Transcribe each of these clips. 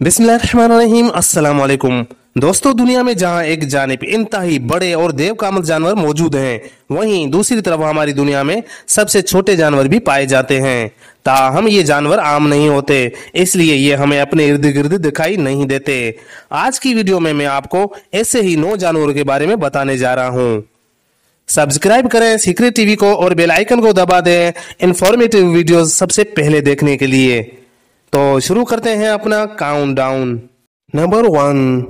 बिस्मिल्लाहिर्रहमानिर्रहीम। अस्सलाम वालेकुम दोस्तों, दुनिया में जहां एक जानिब इंतहाई बड़े और देवकामत जानवर मौजूद हैं, वहीं दूसरी तरफ हमारी दुनिया में सबसे छोटे जानवर भी पाए जाते हैं। ताहम ये जानवर आम नहीं होते, इसलिए ये हमें अपने इर्द गिर्द दिखाई नहीं देते। आज की वीडियो में मैं आपको ऐसे ही 9 जानवरों के बारे में बताने जा रहा हूँ। सब्सक्राइब करें सीक्रेट टीवी को और बेल आइकन को दबा दें इंफॉर्मेटिव वीडियोस सबसे पहले देखने के लिए। तो शुरू करते हैं अपना काउंटडाउन। नंबर 1,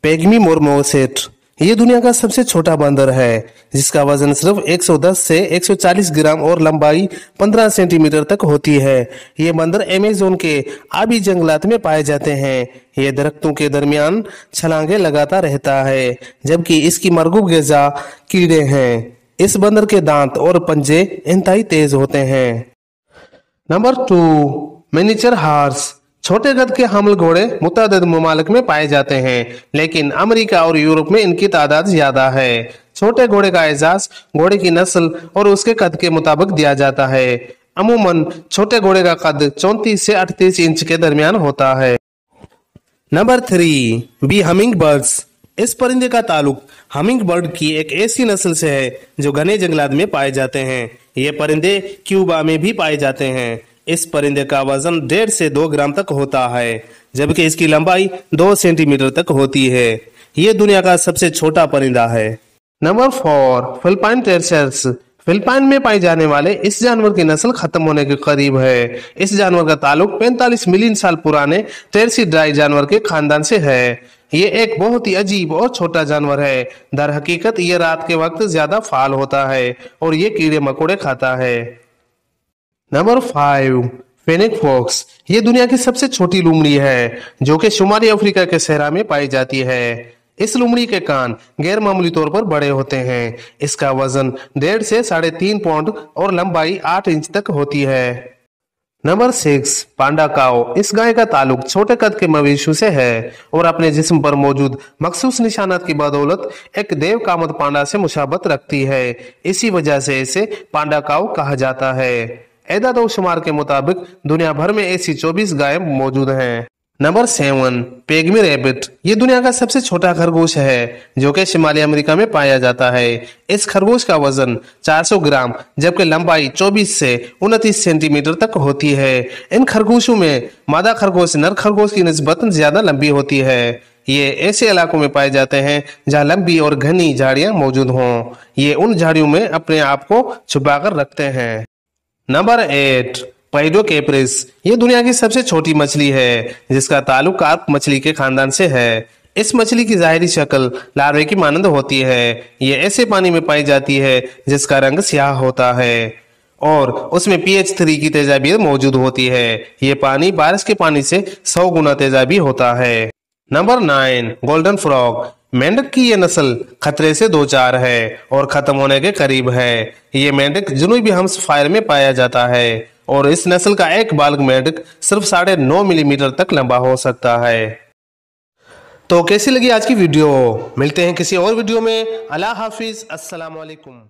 पेग्मी मोरमोसेट। ये दुनिया का सबसे छोटा बंदर है, जिसका वजन सिर्फ 110 से 140 ग्राम और लंबाई 15 सेंटीमीटर तक होती है। ये बंदर अमेज़न के आबी जंगलात में पाए जाते हैं। ये दरख्तों के दरमियान छलांगे लगाता रहता है, जबकि इसकी मरगूब ग़िज़ा कीड़े हैं। इस बंदर के दांत और पंजे इंतहाई तेज होते हैं। Number 2, miniature horse. छोटे कद के हमल घोड़े मुतअद्दिद ममालिक में पाए जाते हैं, लेकिन अमेरिका और यूरोप में इनकी तादाद ज्यादा है। छोटे घोड़े का एजाज घोड़े की नस्ल और उसके कद के मुताबिक दिया जाता है। अमूमन छोटे घोड़े का कद 34 से 38 इंच के दरमियान होता है। Number 3, bee hummingbirds. इस परिंदे का ताल्लुक हमिंग बर्ड की एक ऐसी नस्ल से है जो घने जंगलात में पाए जाते हैं। ये परिंदे क्यूबा में भी पाए जाते हैं। इस परिंदे का वजन 1.5 से 2 ग्राम तक होता है, जबकि इसकी लंबाई 2 सेंटीमीटर तक होती है। ये दुनिया का सबसे छोटा परिंदा है। Number 4, Philippine टेरसेर्स। फिलिपाइन में पाए जाने वाले इस जानवर की नस्ल खत्म होने के करीब है। इस जानवर का ताल्लुक 45 मिलियन साल पुराने टेरसीड्राई जानवर के खानदान से है। ये एक बहुत ही अजीब और छोटा जानवर है। दर हकीकत ये रात के वक्त ज्यादा फाल होता है और ये कीड़े मकोड़े खाता है। Number 5, fennec fox. ये दुनिया की सबसे छोटी लोमड़ी है, जो कि शुमाली अफ्रीका के सहरा में पाई जाती है। इस लोमड़ी के कान गैर मामूली तौर पर बड़े होते हैं। इसका वजन 1.5 से 3.5 पाउंड और लंबाई 8 इंच तक होती है। नंबर 6, पांडा काऊ। इस गाय का ताल्लुक छोटे कद के मवेशियों से है और अपने जिस्म पर मौजूद मखसूस निशानात की बदौलत एक देवकामत पांडा से मुशाबत रखती है। इसी वजह से इसे पांडा काऊ कहा जाता है। एदाद और शुमार के मुताबिक दुनिया भर में ऐसी 24 गायें मौजूद हैं। Number 7, pygmy rabbit. ये दुनिया का सबसे छोटा खरगोश है, जो कि शिमाली अमेरिका में पाया जाता है। इस खरगोश का वजन 400 ग्राम जबकि लंबाई 24 से 29 सेंटीमीटर तक होती है। इन खरगोशों में मादा खरगोश नर खरगोश की निस्बत ज्यादा लंबी होती है। ये ऐसे इलाकों में पाए जाते हैं जहाँ लंबी और घनी झाड़ियां मौजूद हों। ये उन झाड़ियों में अपने आप को छुपाकर रखते हैं। नंबर 8, पैडोकेप्रिस। ये दुनिया की सबसे छोटी मछली है, जिसका ताल्लुक कार्प मछली के खानदान से है। इस मछली की जाहिरी शक्ल लार्वे की मानंद होती है। ये ऐसे पानी में पाई जाती है जिसका रंग स्याह होता है और उसमें pH 3 की तेजाबी मौजूद होती है। ये पानी बारिश के पानी से 100 गुना तेजाबी होता है। Number 9, golden frog. मेंढक की ये नस्ल खतरे से 2-4 है और खत्म होने के करीब है। ये मेंढक जनूबी हेमिस्फीयर में पाया जाता है और इस नस्ल का एक बालग मेंढक सिर्फ 9.5 मिलीमीटर तक लंबा हो सकता है। तो कैसी लगी आज की वीडियो? मिलते हैं किसी और वीडियो में। अल्लाह हाफिज, अस्सलाम वालेकुम।